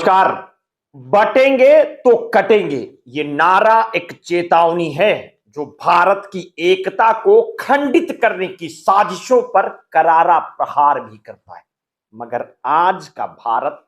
नमस्कार। बटेंगे तो कटेंगे, ये नारा एक चेतावनी है जो भारत की एकता को खंडित करने की साजिशों पर करारा प्रहार भी करता है। मगर आज का भारत,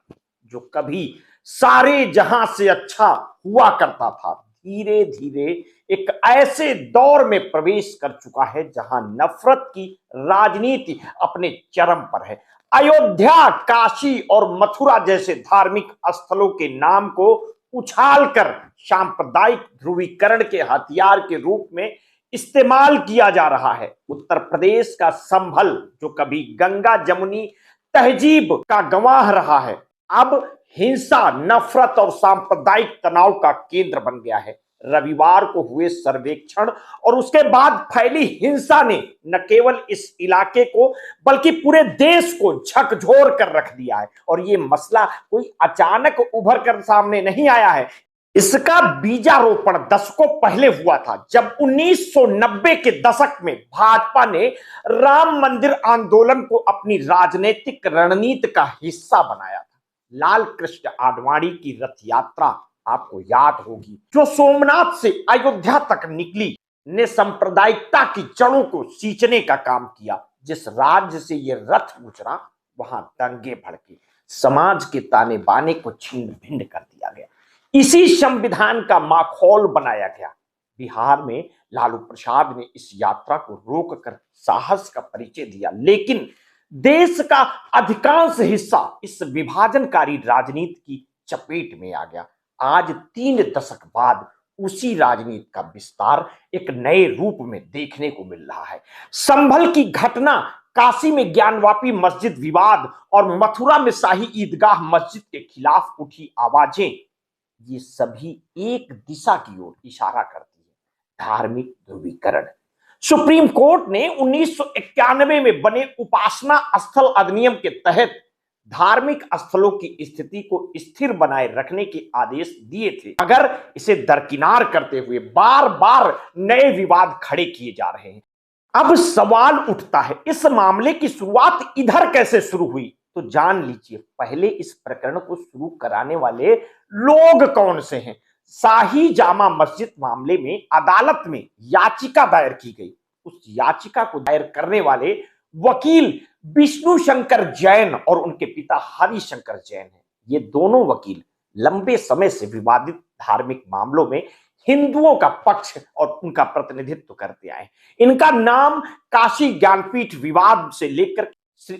जो कभी सारे जहां से अच्छा हुआ करता था, धीरे धीरे एक ऐसे दौर में प्रवेश कर चुका है जहां नफरत की राजनीति अपने चरम पर है। अयोध्या, काशी और मथुरा जैसे धार्मिक स्थलों के नाम को उछालकर सांप्रदायिक ध्रुवीकरण के हथियार के रूप में इस्तेमाल किया जा रहा है। उत्तर प्रदेश का संभल, जो कभी गंगा जमुनी तहजीब का गवाह रहा है, अब हिंसा, नफरत और सांप्रदायिक तनाव का केंद्र बन गया है। रविवार को हुए सर्वेक्षण और उसके बाद फैली हिंसा ने न केवल इस इलाके को बल्कि पूरे देश को झकझोर कर रख दिया है। और ये मसला कोई अचानक उभर कर सामने नहीं आया है। इसका बीजारोपण दशकों पहले हुआ था, जब 1990 के दशक में भाजपा ने राम मंदिर आंदोलन को अपनी राजनीतिक रणनीति का हिस्सा बनाया था। लाल कृष्ण आडवाणी की रथ यात्रा आपको याद होगी, जो सोमनाथ से अयोध्या तक निकली, ने सांप्रदायिकता की जड़ों को सींचने का काम किया। जिस राज्य से यह रथ गुजरा, वहां दंगे भड़के, समाज के ताने बाने को छिन्न भिन्न कर दिया गया। इसी संविधान का माखौल बनाया गया। बिहार में लालू प्रसाद ने इस यात्रा को रोककर साहस का परिचय दिया, लेकिन देश का अधिकांश हिस्सा इस विभाजनकारी राजनीति की चपेट में आ गया। आज 3 दशक बाद उसी राजनीति का विस्तार एक नए रूप में देखने को मिल रहा है। संभल की घटना, काशी में ज्ञानवापी मस्जिद विवाद और मथुरा में शाही ईदगाह मस्जिद के खिलाफ उठी आवाजें, ये सभी एक दिशा की ओर इशारा करती है, धार्मिक ध्रुवीकरण। सुप्रीम कोर्ट ने 1991 में बने उपासना स्थल अधिनियम के तहत धार्मिक स्थलों की स्थिति को स्थिर बनाए रखने के आदेश दिए थे, मगर इसे दरकिनार करते हुए बार बार नए विवाद खड़े किए जा रहे हैं। अब सवाल उठता है, इस मामले की शुरुआत इधर कैसे शुरू हुई? तो जान लीजिए, पहले इस प्रकरण को शुरू कराने वाले लोग कौन से हैं। शाही जामा मस्जिद मामले में अदालत में याचिका दायर की गई। उस याचिका को दायर करने वाले वकील विष्णु शंकर जैन और उनके पिता हरिशंकर जैन हैं। ये दोनों वकील लंबे समय से विवादित धार्मिक मामलों में हिंदुओं का पक्ष और उनका प्रतिनिधित्व करते आए। इनका नाम काशी ज्ञानपीठ विवाद से लेकर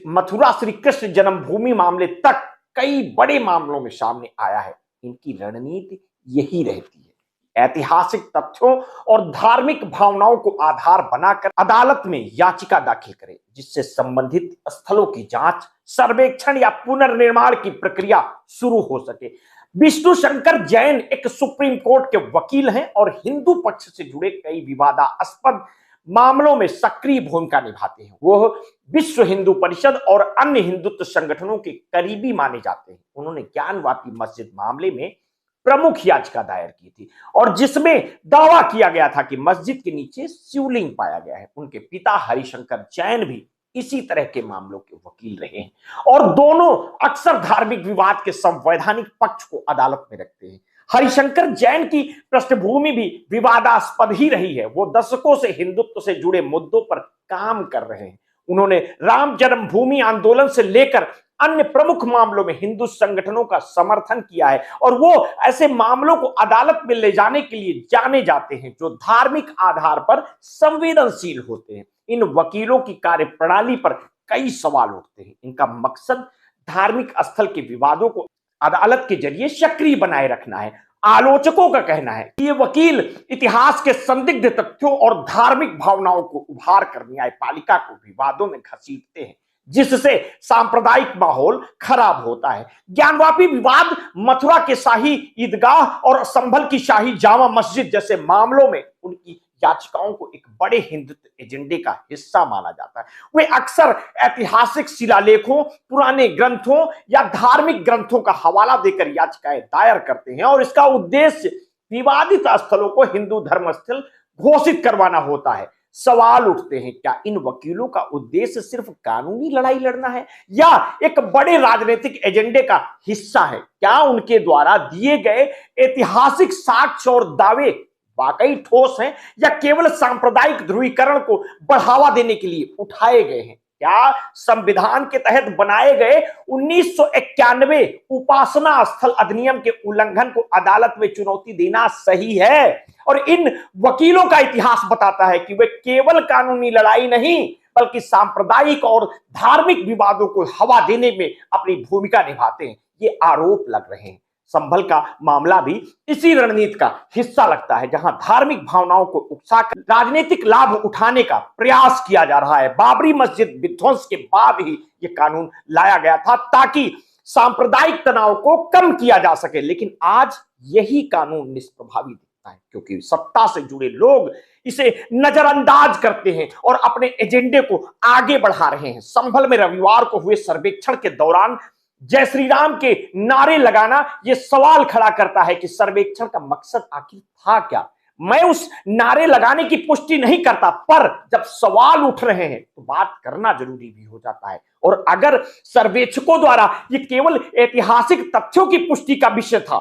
मथुरा श्री कृष्ण जन्मभूमि मामले तक कई बड़े मामलों में सामने आया है। इनकी रणनीति यही रहती है, ऐतिहासिक तथ्यों और धार्मिक भावनाओं को आधार बनाकर अदालत में याचिका दाखिल करें, जिससे संबंधित स्थलों की जांच, सर्वेक्षण या पुनर्निर्माण की प्रक्रिया शुरू हो सके। विष्णु शंकर जैन एक सुप्रीम कोर्ट के वकील हैं और हिंदू पक्ष से जुड़े कई विवादास्पद मामलों में सक्रिय भूमिका निभाते हैं। वो विश्व हिंदू परिषद और अन्य हिंदुत्व संगठनों के करीबी माने जाते हैं। उन्होंने ज्ञानवापी मस्जिद मामले में प्रमुख याचिका दायर की थी और जिसमें दावा किया गया था कि मस्जिद के नीचे शिवलिंग पाया गया है। उनके पिता हरिशंकर जैन भी इसी तरह के मामलों के वकील रहे हैं और दोनों अक्सर धार्मिक विवाद के संवैधानिक पक्ष को अदालत में रखते हैं। हरिशंकर जैन की पृष्ठभूमि भी विवादास्पद ही रही है। वो दशकों से हिंदुत्व से जुड़े मुद्दों पर काम कर रहे हैं। उन्होंने राम जन्मभूमि आंदोलन से लेकर अन्य प्रमुख मामलों में हिंदू संगठनों का समर्थन किया है और वो ऐसे मामलों को अदालत में ले जाने के लिए जाने जाते हैं जो धार्मिक आधार पर संवेदनशील होते हैं। इन वकीलों की कार्यप्रणाली पर कई सवाल उठते हैं। इनका मकसद धार्मिक स्थल के विवादों को अदालत के जरिए सक्रिय बनाए रखना है। आलोचकों का कहना है कि ये वकील इतिहास के संदिग्ध तथ्यों और धार्मिक भावनाओं को उभार कर न्यायपालिका को विवादों में घसीटते हैं, जिससे सांप्रदायिक माहौल खराब होता है। ज्ञानवापी विवाद, मथुरा के शाही ईदगाह और संभल की शाही जामा मस्जिद जैसे मामलों में उनकी याचिकाओं को एक बड़े हिंदुत्व एजेंडे का हिस्सा माना जाता है। वे अक्सर ऐतिहासिक शिलालेखों, पुराने ग्रंथों या धार्मिक ग्रंथों का हवाला देकर याचिकाएं दायर करते हैं और इसका उद्देश्य विवादित स्थलों को हिंदू धर्म स्थल घोषित करवाना होता है। सवाल उठते हैं, क्या इन वकीलों का उद्देश्य सिर्फ कानूनी लड़ाई लड़ना है या एक बड़े राजनीतिक एजेंडे का हिस्सा है? क्या उनके द्वारा दिए गए ऐतिहासिक साक्ष्य और दावे वाकई ठोस हैं या केवल सांप्रदायिक ध्रुवीकरण को बढ़ावा देने के लिए उठाए गए हैं? क्या संविधान के तहत बनाए गए 1991 उपासना स्थल अधिनियम के उल्लंघन को अदालत में चुनौती देना सही है? और इन वकीलों का इतिहास बताता है कि वे केवल कानूनी लड़ाई नहीं बल्कि सांप्रदायिक और धार्मिक विवादों को हवा देने में अपनी भूमिका निभाते हैं। ये आरोप लग रहे हैं। संभल का मामला भी इसी रणनीति का हिस्सा लगता है, जहां धार्मिक भावनाओं को उकसाकर राजनीतिक लाभ उठाने का प्रयास किया जा रहा है। बाबरी मस्जिद विध्वंस के बाद ही ये कानून लाया गया था ताकि सांप्रदायिक तनाव को कम किया जा सके, लेकिन आज यही कानून निष्प्रभावी दिखता है क्योंकि सत्ता से जुड़े लोग इसे नजरअंदाज करते हैं और अपने एजेंडे को आगे बढ़ा रहे हैं। संभल में रविवार को हुए सर्वेक्षण के दौरान जय श्री राम के नारे लगाना यह सवाल खड़ा करता है कि सर्वेक्षण का मकसद आखिर था क्या? मैं उस नारे लगाने की पुष्टि नहीं करता, पर जब सवाल उठ रहे हैं तो बात करना जरूरी भी हो जाता है। और अगर सर्वेक्षकों द्वारा यह केवल ऐतिहासिक तथ्यों की पुष्टि का विषय था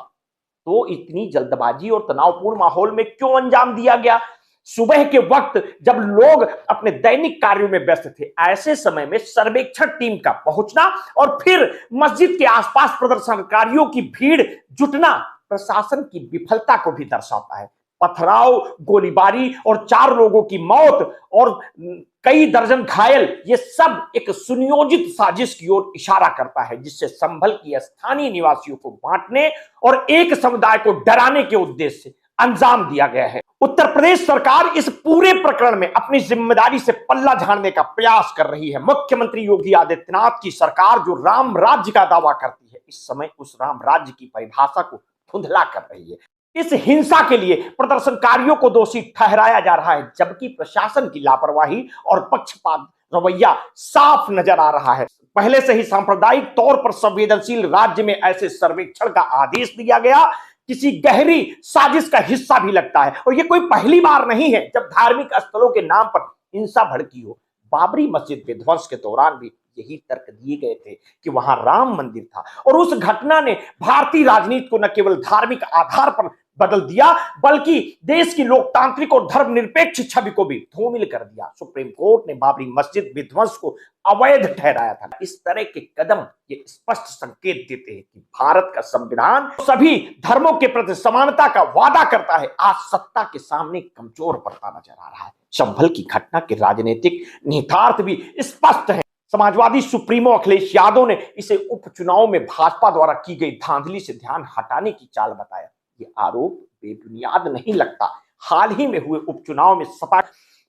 तो इतनी जल्दबाजी और तनावपूर्ण माहौल में क्यों अंजाम दिया गया? सुबह के वक्त जब लोग अपने दैनिक कार्यों में व्यस्त थे, ऐसे समय में सर्वेक्षण टीम का पहुंचना और फिर मस्जिद के आसपास प्रदर्शनकारियों की भीड़ जुटना प्रशासन की विफलता को भी दर्शाता है। पथराव, गोलीबारी और 4 लोगों की मौत और कई दर्जन घायल, ये सब एक सुनियोजित साजिश की ओर इशारा करता है जिससे संभल की स्थानीय निवासियों को बांटने और एक समुदाय को डराने के उद्देश्य से अंजाम दिया गया है। उत्तर प्रदेश सरकार इस पूरे प्रकरण में अपनी जिम्मेदारी से पल्ला झाड़ने का प्रयास कर रही है। मुख्यमंत्री योगी आदित्यनाथ की सरकार जो राम राज्य का दावा करती है, इस समय उस राम राज्य की परिभाषा को धुंधला कर रही है। इस हिंसा के लिए प्रदर्शनकारियों को दोषी ठहराया जा रहा है, जबकि प्रशासन की लापरवाही और पक्षपात रवैया साफ नजर आ रहा है। पहले से ही सांप्रदायिक तौर पर संवेदनशील राज्य में ऐसे सर्वेक्षण का आदेश दिया गया किसी गहरी साजिश का हिस्सा भी लगता है। और यह कोई पहली बार नहीं है जब धार्मिक स्थलों के नाम पर हिंसा भड़की हो। बाबरी मस्जिद विध्वंस के दौरान भी यही तर्क दिए गए थे कि वहां राम मंदिर था और उस घटना ने भारतीय राजनीति को न केवल धार्मिक आधार पर बदल दिया बल्कि देश की लोकतांत्रिक और धर्मनिरपेक्ष छवि को भी धूमिल कर दिया। सुप्रीम कोर्ट ने बाबरी मस्जिद विध्वंस को अवैध ठहराया था। इस तरह के कदम ये स्पष्ट संकेत देते हैं कि भारत का संविधान सभी धर्मों के प्रति समानता का वादा करता है, आज सत्ता के सामने कमजोर पड़ता नजर आ रहा है। संभल की घटना के राजनीतिक निहितार्थ भी स्पष्ट है। समाजवादी सुप्रीमो अखिलेश यादव ने इसे उपचुनाव में भाजपा द्वारा की गई धांधली से ध्यान हटाने की चाल बताया। ये आरोप बेबुनियाद नहीं लगता। हाल ही में हुए उपचुनाव में सपा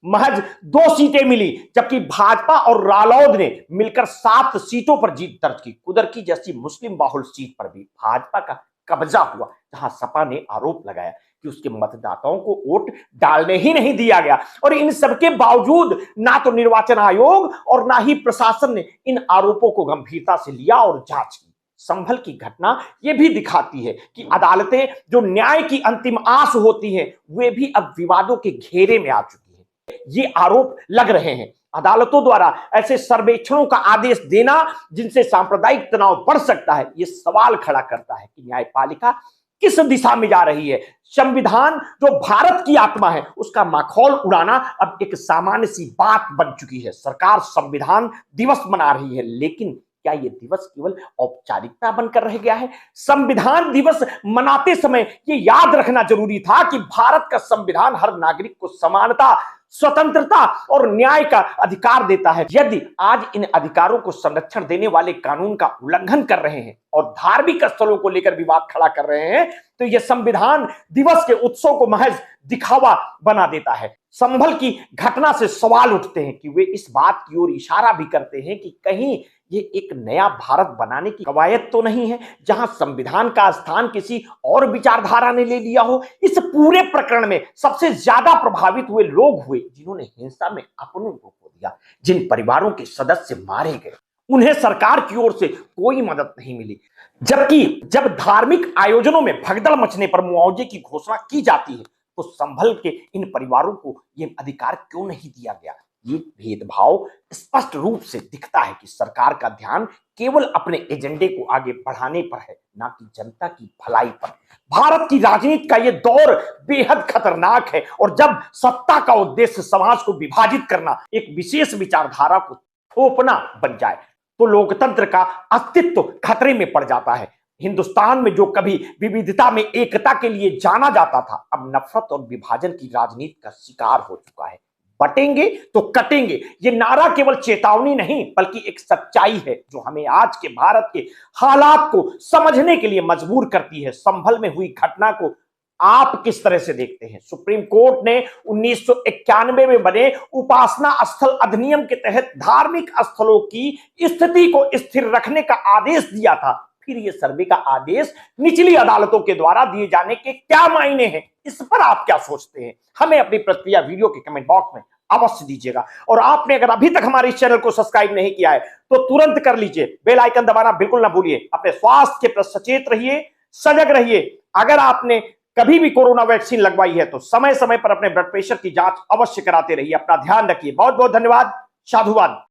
महज 2 सीटें मिली, जबकि भाजपा और रालोद ने मिलकर 7 सीटों पर जीत दर्ज की। कुदरकी जैसी मुस्लिम बाहुल सीट पर भी भाजपा का कब्जा हुआ, जहां सपा ने आरोप लगाया कि उसके मतदाताओं को वोट डालने ही नहीं दिया गया। और इन सबके बावजूद ना तो निर्वाचन आयोग और ना ही प्रशासन ने इन आरोपों को गंभीरता से लिया और जांच की। संभल की घटना यह भी दिखाती है कि अदालतें जो न्याय की अंतिम आस होती हैं, वे भी अब विवादों के घेरे में आ चुकी हैं। ये आरोप लग रहे हैं अदालतों द्वारा ऐसे सर्वेक्षणों का आदेश देना जिनसे सांप्रदायिक तनाव बढ़ सकता है, यह सवाल खड़ा करता है कि न्यायपालिका किस दिशा में जा रही है। संविधान जो भारत की आत्मा है, उसका माखौल उड़ाना अब एक सामान्य सी बात बन चुकी है। सरकार संविधान दिवस मना रही है, लेकिन क्या यह दिवस केवल औपचारिकता बनकर रह गया है? संविधान दिवस मनाते समय यह याद रखना जरूरी था कि भारत का संविधान हर नागरिक को समानता, स्वतंत्रता और न्याय का अधिकार देता है। यदि आज इन अधिकारों को संरक्षण देने वाले कानून का उल्लंघन कर रहे हैं और धार्मिक स्थलों को लेकर विवाद खड़ा कर रहे हैं, तो यह संविधान दिवस के उत्सव को महज दिखावा बना देता है। संभल की घटना से सवाल उठते हैं कि वे इस बात की ओर इशारा भी करते हैं कि कहीं ये एक नया भारत बनाने की कवायद तो नहीं है, जहां संविधान का स्थान किसी और विचारधारा ने ले लिया हो। इस पूरे प्रकरण में सबसे ज्यादा प्रभावित हुए लोग हुए जिन्होंने हिंसा में अपनों को खो दिया, जिन परिवारों के सदस्य मारे गए, उन्हें सरकार की ओर से कोई मदद नहीं मिली। जबकि जब धार्मिक आयोजनों में भगदड़ मचने पर मुआवजे की घोषणा की जाती है तो संभल के इन परिवारों को ये अधिकार क्यों नहीं दिया गया? ये भेदभाव स्पष्ट रूप से दिखता है कि सरकार का ध्यान केवल अपने एजेंडे को आगे बढ़ाने पर है, ना कि जनता की भलाई पर। भारत की राजनीति का यह दौर बेहद खतरनाक है और जब सत्ता का उद्देश्य समाज को विभाजित करना, एक विशेष विचारधारा को थोपना बन जाए, तो लोकतंत्र का अस्तित्व खतरे में पड़ जाता है। हिंदुस्तान में जो कभी विविधता में एकता के लिए जाना जाता था, अब नफरत और विभाजन की राजनीति का शिकार हो चुका है। बटेंगे तो कटेंगे, ये नारा केवल चेतावनी नहीं बल्कि एक सच्चाई है जो हमें आज के भारत के हालात को समझने के लिए मजबूर करती है। संभल में हुई घटना को आप किस तरह से देखते हैं? सुप्रीम कोर्ट ने 1991 में बने उपासना स्थल अधिनियम के तहत धार्मिक स्थलों की स्थिति को स्थिर रखने का आदेश दिया था। फिर यह सर्वे का आदेश निचली अदालतों के द्वारा दिए जाने के क्या मायने हैं? इस पर आप क्या सोचते हैं? हमें अपनी प्रतिक्रिया वीडियो के कमेंट बॉक्स में अवश्य दीजिएगा। और आपने अगर अभी तक हमारे इस चैनल को सब्सक्राइब नहीं किया है तो तुरंत कर लीजिए, बेल आइकन दबाना बिल्कुल ना भूलिए। अपने स्वास्थ्य के प्रति सचेत रहिए, सजग रहिए। अगर आपने कभी भी कोरोना वैक्सीन लगवाई है तो समय समय पर अपने ब्लड प्रेशर की जांच अवश्य कराते रहिए। अपना ध्यान रखिए। बहुत बहुत धन्यवाद। साधुवाद।